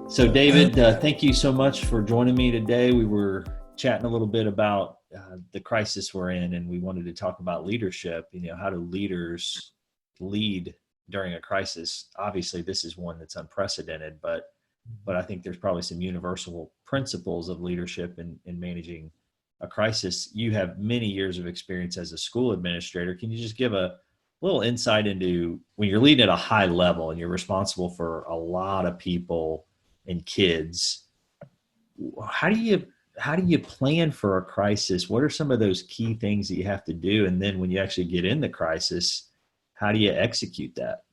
So, David, thank you so much for joining me today. We were chatting a little bit about the crisis we're in, and we wanted to talk about leadership. How do leaders lead during a crisis? Obviously, this is one that's unprecedented, but I think there's probably some universal principles of leadership in managing a crisis. You have many years of experience as a school administrator. Can you just give a little insight into when you're leading at a high level and you're responsible for a lot of people and kids? How do you plan for a crisis? What are some of those key things that you have to do? And then when you actually get in the crisis, how do you execute that?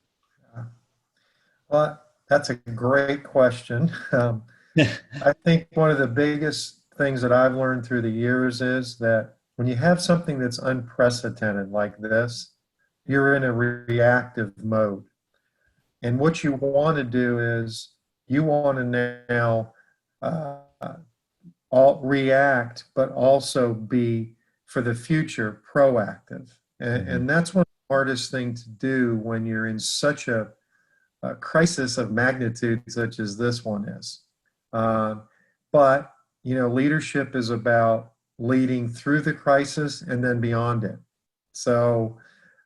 Well, that's a great question. I think one of the biggest things that I've learned through the years is that when you have something that's unprecedented like this, you're in a reactive mode. And what you want to do is you want to now uh, all react, but also be for the future proactive. And, Mhm. and that's one of the hardest things to do when you're in such a crisis of magnitude such as this one is. Uh, but leadership is about leading through the crisis and then beyond it. So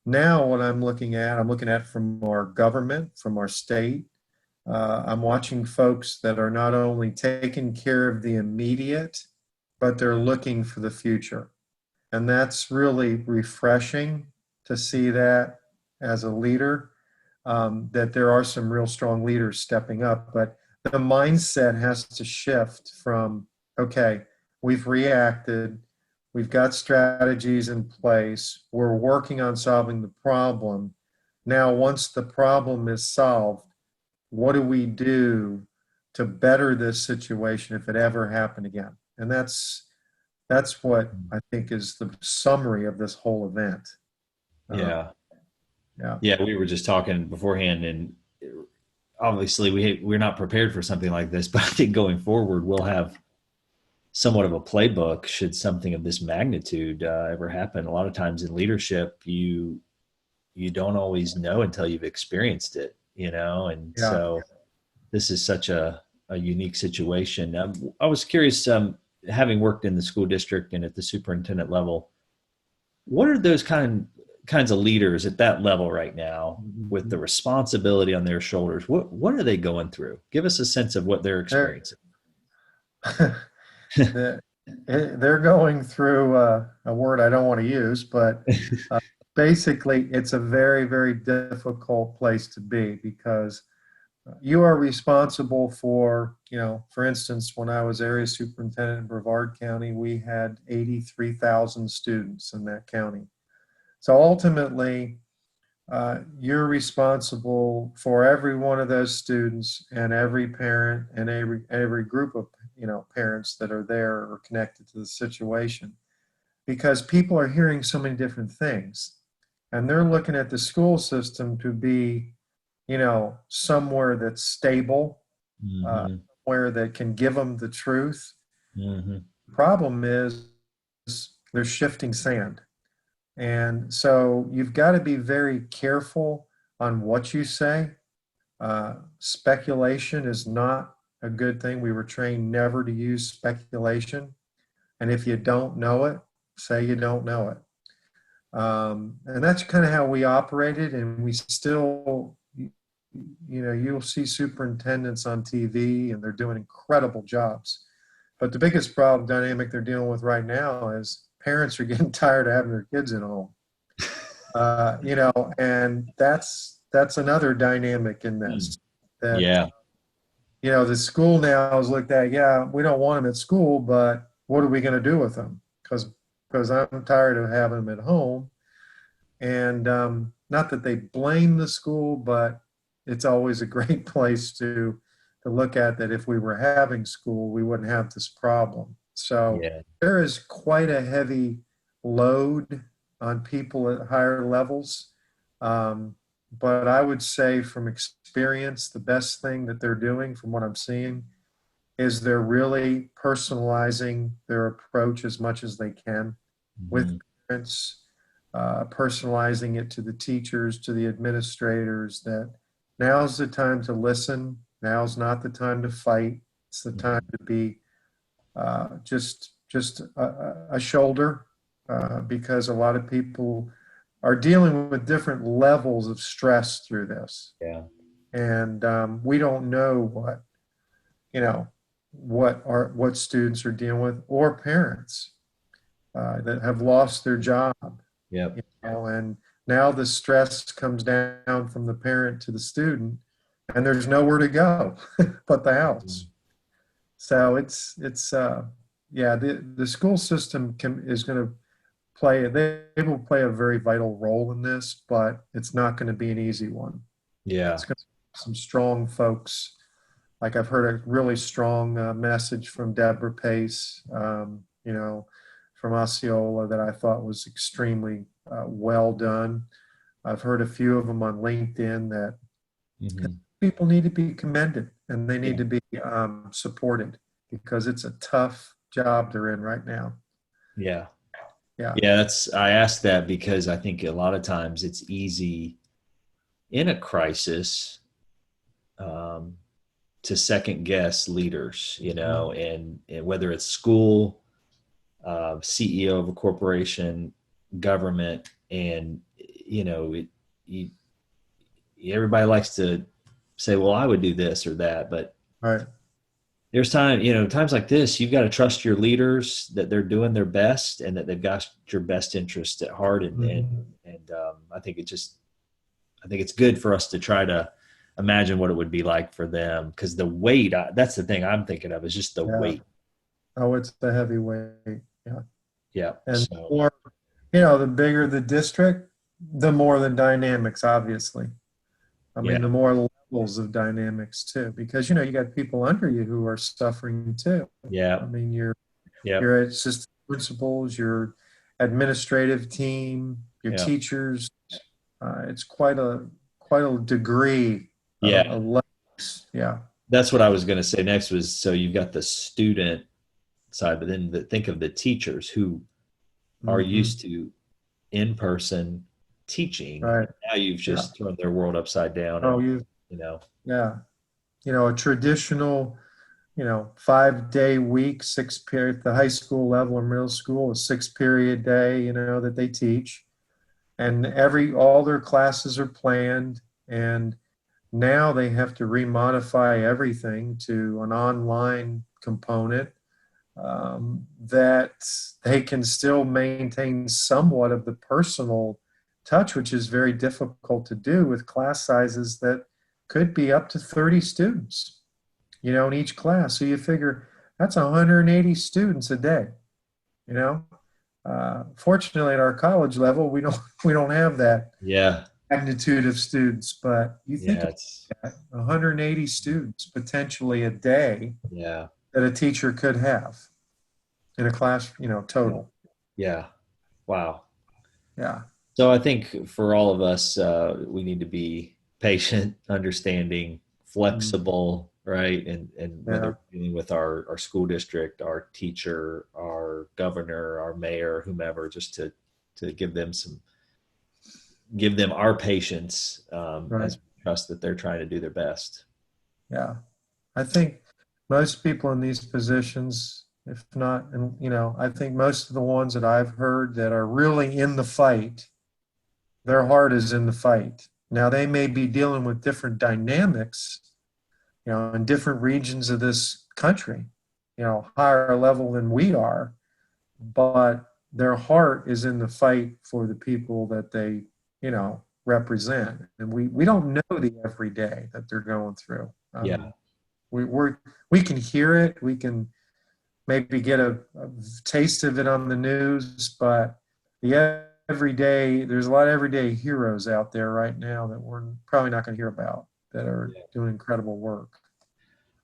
now what I'm looking at from our government, from our state. I'm watching folks that are not only taking care of the immediate, but they're looking for the future. And that's really refreshing to see that as a leader, that there are some real strong leaders stepping up. But the mindset has to shift from, okay, we've reacted, we've got strategies in place, we're working on solving the problem. Now, once the problem is solved, what do we do to better this situation if it ever happened again? And that's what I think is the summary of this whole event. Uh, Yeah. yeah. Yeah. We were just talking beforehand, and obviously we're not prepared for something like this, but I think going forward, we'll have somewhat of a playbook should something of this magnitude ever happen. A lot of times in leadership, you don't always know until you've experienced it, and Yeah. so this is such a unique situation. I was curious, having worked in the school district and at the superintendent level, what are those kinds of leaders at that level right now with the responsibility on their shoulders? What are they going through? Give us a sense of what they're They're experiencing. they're they're going through a word I don't want to use, but basically, it's a very, very difficult place to be because you are responsible for, for instance, when I was area superintendent in Brevard County, we had 83,000 students in that county. So ultimately, you're responsible for every one of those students and every parent and every group of parents that are there or connected to the situation, because people are hearing so many different things, and they're looking at the school system to be somewhere that's stable, uh, Hmm. somewhere that can give them the truth. Hmm. The problem is they're shifting sand. And so you've got to be very careful on what you say. Speculation is not a good thing. We were trained never to use speculation. And if you don't know it, say you don't know it. And that's kind of how we operated. And we still, you'll see superintendents on TV and they're doing incredible jobs. But the biggest problem dynamic they're dealing with right now is parents are getting tired of having their kids at home. And that's another dynamic in this. That Yeah. the school now is looked at. Yeah, we don't want them at school, but what are we going to do with them? Because I'm tired of having them at home. And not that they blame the school, but it's always a great place to look at that. If we were having school, we wouldn't have this problem. So Yeah. there is quite a heavy load on people at higher levels. But I would say from experience, the best thing that they're doing from what I'm seeing is they're really personalizing their approach as much as they can with Hmm. parents, personalizing it to the teachers, to the administrators, that now's the time to listen. Now's not the time to fight. It's the time to be just a shoulder, because a lot of people are dealing with different levels of stress through this, Yeah. and we don't know you know what students are dealing with, or parents that have lost their job, Yep. and now the stress comes down from the parent to the student, and there's nowhere to go but the house. So it's yeah, the school system is going to they will play a very vital role in this, but it's not going to be an easy one. Yeah. It's going to be some strong folks. Like, I've heard a really strong message from Deborah Pace, from Osceola, that I thought was extremely well done. I've heard a few of them on LinkedIn that Hmm. people need to be commended, and they need Yeah. to be supported, because it's a tough job they're in right now. Yeah. Yeah. Yeah. I asked that because I think a lot of times it's easy in a crisis, um, to second guess leaders, and whether it's school, CEO of a corporation, government, and you, everybody likes to say, "Well, I would do this or that," but Right. there's times like this, you've got to trust your leaders that they're doing their best and that they've got your best interest at heart, and and Mhm. and I think it's good for us to try to imagine what it would be like for them, because the weight, that's the thing I'm thinking of, is just the Yeah. weight. Oh, it's the heavyweight. Yeah. Yeah. And the So, more, the bigger the district, the more the dynamics, obviously. I yeah. mean, the more levels of dynamics too, because you got people under you who are suffering too. I Yeah. mean, Yeah. your assistant principals, your administrative team, your Yeah. teachers. It's quite a degree Yeah. of levels. Yeah. That's what I was going to say next was, so you've got the student side, but then think of the teachers who are Hmm. used to in-person teaching. Right. Now you've Yeah. just turned their world upside down, Oh, and, you. you know, Yeah. A traditional 5-day week, six period, the high school level or middle school, a 6-period day, that they teach. And all their classes are planned. And now they have to remodify everything to an online component, that they can still maintain somewhat of the personal touch, which is very difficult to do with class sizes that could be up to 30 students, in each class. So you figure that's 180 students a day. You know, Fortunately, at our college level, we don't have that yeah, magnitude of students. But you think yeah, of that, 180 students potentially a day yeah, that a teacher could have in a class, yeah, total. yeah. Wow. Yeah. So I think for all of us, we need to be patient, understanding, Mm. flexible, right? And whether Yeah. we're dealing with our school district, our teacher, our governor, our mayor, whomever, just to give them our patience, Right. as we trust that they're trying to do their best. Yeah. I think most people in these positions, if not, and I think most of the ones that I've heard that are really in the fight, their heart is in the fight. Now, they may be dealing with different dynamics, in different regions of this country, higher level than we are, but their heart is in the fight for the people that they, represent. And we don't know the everyday that they're going through. Yeah, We can hear it. We can maybe get a taste of it on the news, but there's a lot of everyday heroes out there right now that we're probably not going to hear about, that are doing incredible work.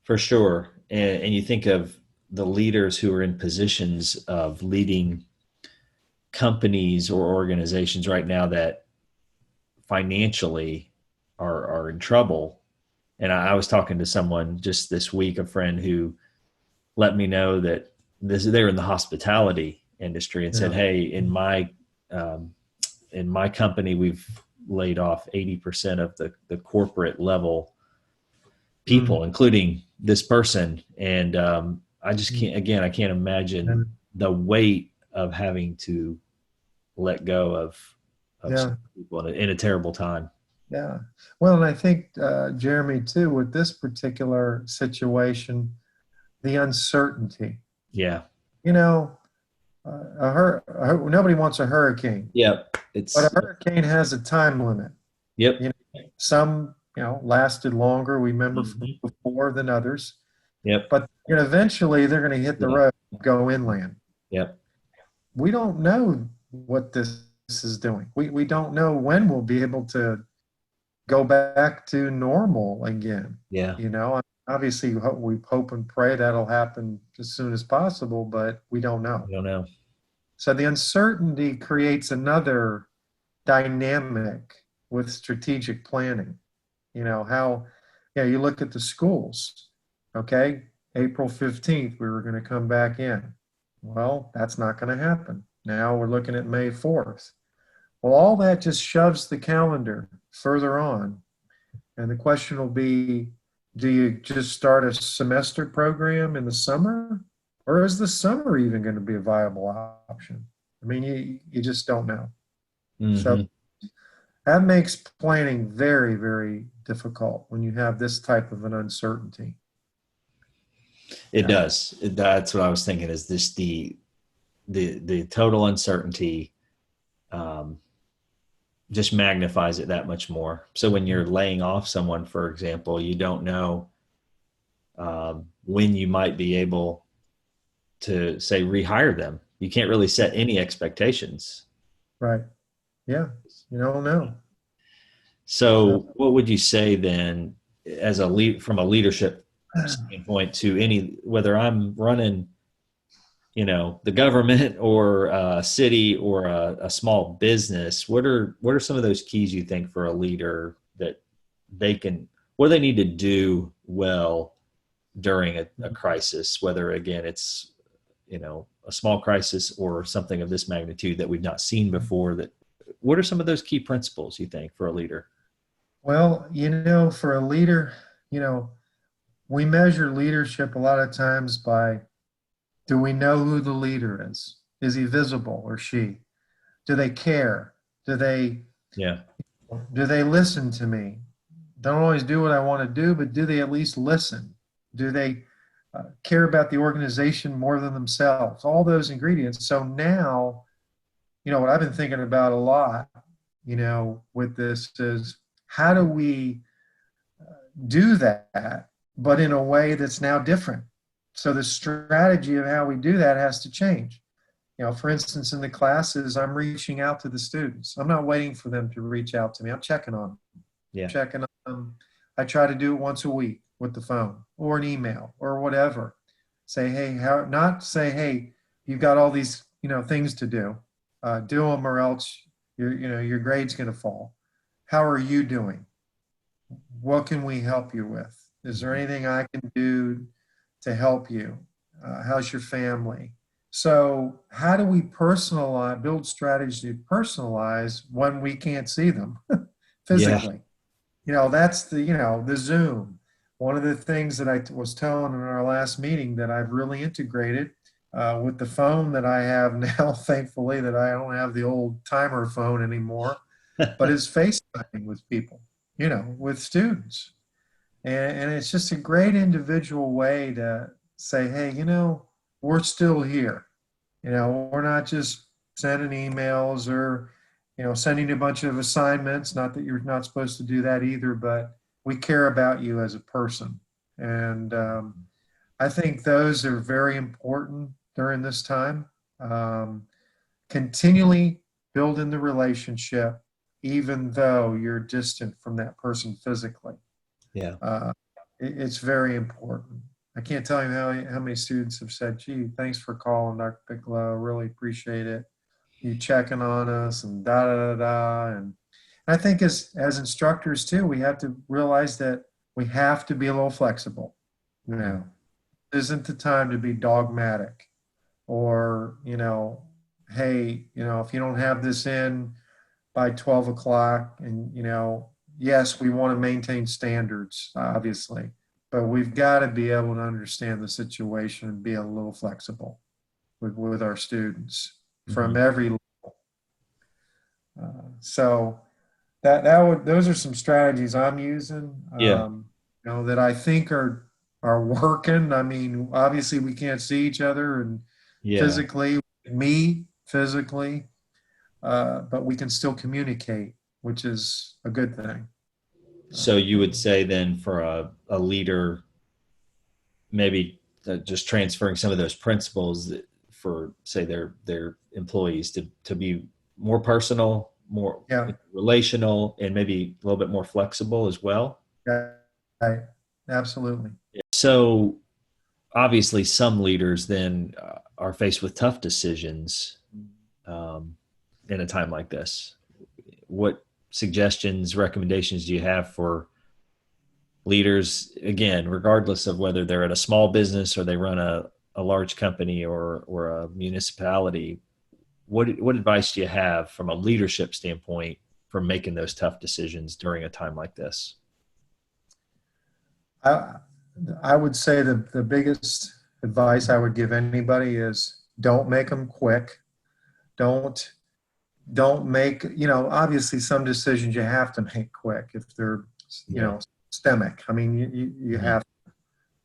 for sure. And you think of the leaders who are in positions of leading companies or organizations right now that financially are in trouble. And I was talking to someone just this week, a friend who let me know that they're in the hospitality industry, and said, Yeah. "Hey, um, in my company, we've laid off 80% of the corporate level people, including this person. And I just can't, again, I can't imagine And, the weight of having to let go of yeah, some people in a terrible time. yeah. Well, and I think, Jeremy, too, with this particular situation, the uncertainty. Yeah. You know, nobody wants a hurricane, Yep. but a It's, hurricane has a time limit. yep. You know, some, lasted longer, we remember from Mhm. before than others, Yep. but eventually they're going to hit the Yeah. road, go inland. Yep. We don't know what this is doing. We don't know when we'll be able to go back to normal again. Yeah. Obviously, we hope and pray that'll happen as soon as possible, but we don't know. I don't know. So the uncertainty creates another dynamic with strategic planning. How, yeah, you look at the schools, okay? April 15th, we were going to come back in. Well, that's not going to happen. Now we're looking at May 4th. Well, all that just shoves the calendar further on. And the question will be, do you just start a semester program in the summer? Or is the summer even going to be a viable option? I mean, you just don't know. So Hmm. that makes planning very, very difficult when you have this type of an uncertainty. It Yeah. does. That's what I was thinking, is this the total uncertainty um, just magnifies it that much more. So when you're laying off someone, for example, you don't know when you might be able to, say, rehire them. You can't really set any expectations. Right. Yeah. You don't know. So, So what would you say then, as a lead, from a leadership standpoint, to any, whether I'm running, the government or a city or a small business, what are some of those keys you think for a leader that they can, what do they need to do well during a crisis, whether again it's a small crisis or something of this magnitude that we've not seen before? That, what are some of those key principles you think for a leader? well, for a leader, you know, we measure leadership a lot of times by, do we know who the leader is? Is he visible or she? Do they care? Do they Yeah. do they listen to me? Don't always do what I want to do, but do they at least listen? Do they care about the organization more than themselves? All those ingredients. So now, what I've been thinking about a lot, with this is, how do we do that, but in a way that's now different? So the strategy of how we do that has to change. For instance, in the classes, I'm reaching out to the students. I'm not waiting for them to reach out to me. I'm checking on them. Yeah. Checking on them. I try to do it once a week with the phone or an email or whatever. Say, hey, not say, hey, you've got all these, things to do. Do them, or else your grade's going to fall. How are you doing? What can we help you with? Is there anything I can do to help you? How's your family? So, how do we personalize, build strategies to personalize when we can't see them Yeah. physically? That's the Zoom. One of the things that I was telling in our last meeting that I've really integrated with the phone that I have now, thankfully, that I don't have the old timer phone anymore, but is FaceTiming with people, with students. And it's just a great individual way to say, hey, we're still here. We're not just sending emails or, sending a bunch of assignments. Not that you're not supposed to do that either, but we care about you as a person. And I think those are very important during this time. Um, Continually building the relationship, even though you're distant from that person physically. Yeah. Uh, it's very important. I can't tell you how many students have said, gee, thanks for calling, Dr. Piccolo. Really appreciate it. You checking on us and da da da da. And I think as instructors too, we have to realize that we have to be a little flexible. This isn't the time to be dogmatic or, hey, if you don't have this in by 12 o'clock, and, yes, we want to maintain standards, obviously, but we've got to be able to understand the situation and be a little flexible with our students from every level. So those are some strategies I'm using, Yeah. that I think are working. I mean, obviously we can't see each other and Yeah. physically meet physically, but we can still communicate, which is a good thing. So you would say then for a leader, maybe just transferring some of those principles for say their employees to be more personal, more Yeah, relational, and maybe a little bit more flexible as well. yeah, right. Absolutely. So obviously some leaders then are faced with tough decisions um, in a time like this. What suggestions, recommendations do you have for leaders, again, regardless of whether they're at a small business or they run a large company or a municipality? What advice do you have from a leadership standpoint for making those tough decisions during a time like this? I, I would say the biggest advice I would give anybody is don't make them quick. Don't don't make, obviously some decisions you have to make quick if they're, Yeah. systemic. I mean, you Mhm. have,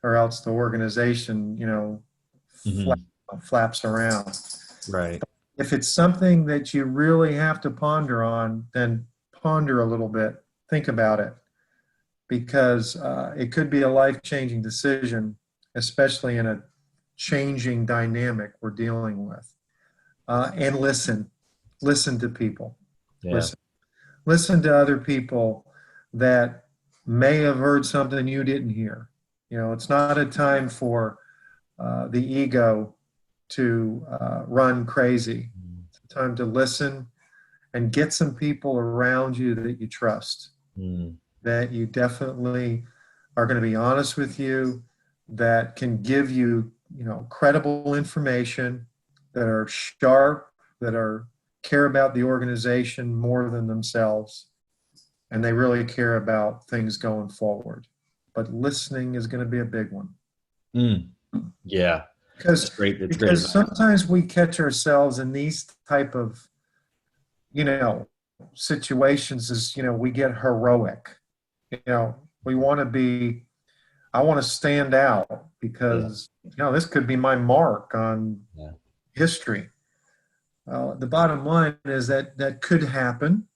or else the organization, Mhm. flaps around. Right. If it's something that you really have to ponder on, then ponder a little bit, think about it, because it could be a life-changing decision, especially in a changing dynamic we're dealing with. And listen to people. Yeah. Listen to other people that may have heard something you didn't hear. It's not a time for the ego to run crazy. It's a time to listen and get some people around you that you trust, Mm. that you definitely are going to be honest with you, that can give you, credible information, that are sharp, that are care about the organization more than themselves, and they really care about things going forward. But listening is going to be a big one, Mm. Yeah. That's because great. That's great because advice. sometimes we catch ourselves in these type of, you know situations, as we get heroic. We want to be, I want to stand out Yeah. because this could be my mark on Yeah. history. The bottom line is that that could happen,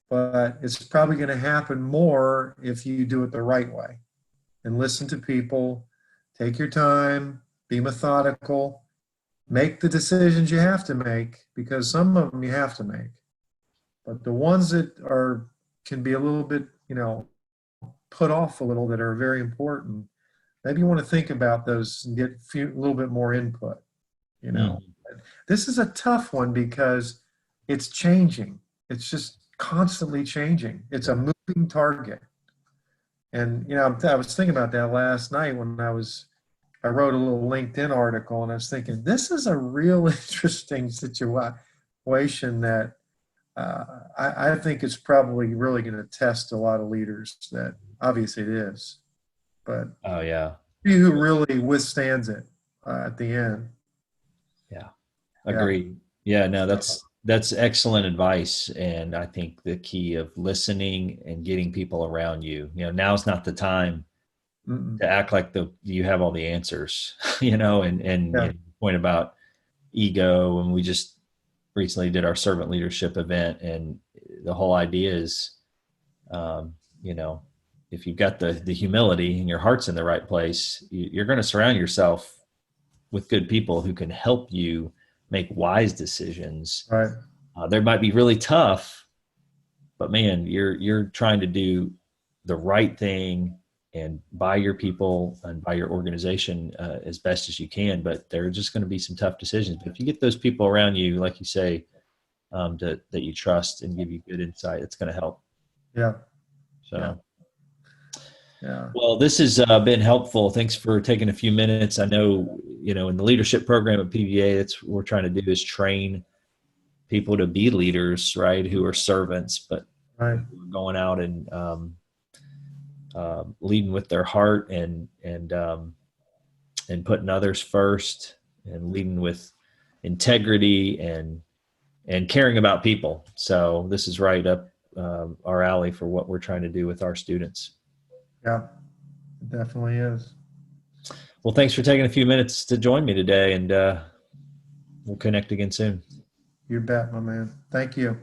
but it's probably going to happen more if you do it the right way and listen to people, take your time, be methodical, make the decisions you have to make, because some of them you have to make. But the ones that are can be a little bit, put off a little, that are very important, maybe you want to think about those and get a little bit more input. You know, Mm. this is a tough one because it's changing. It's just constantly changing. It's a Yeah. moving target. And I was thinking about that last night when I wrote a little LinkedIn article, and I was thinking this is a real interesting situation that I think it's probably really going to test a lot of leaders. That obviously it is, but Oh yeah. who really withstands it at the end? Yeah. Yeah, Agreed. Yeah, no, that's excellent advice. And I think the key of listening and getting people around you, now's not the time mm-mm. to act like you have all the answers, and Yeah, point about ego. And we just recently did our servant leadership event, and the whole idea is, um, you know, if you've got the humility and your heart's in the right place, you're going to surround yourself with good people who can help you make wise decisions. right. They might be really tough, but man, you're trying to do the right thing and by your people and by your organization as best as you can. But there are just going to be some tough decisions. But if you get those people around you, like you say, that you trust and give you good insight, it's going to help. Yeah, yeah, So, yeah, well, this has been helpful. Thanks for taking a few minutes. I know, in the leadership program at PVA, that's what we're trying to do is train people to be leaders, right? Who are servants, but right. who are going out and leading with their heart and putting others first and leading with integrity and caring about people. So this is right up our alley for what we're trying to do with our students. Yeah, it definitely is. Well, thanks for taking a few minutes to join me today, and we'll connect again soon. You bet, my man. Thank you.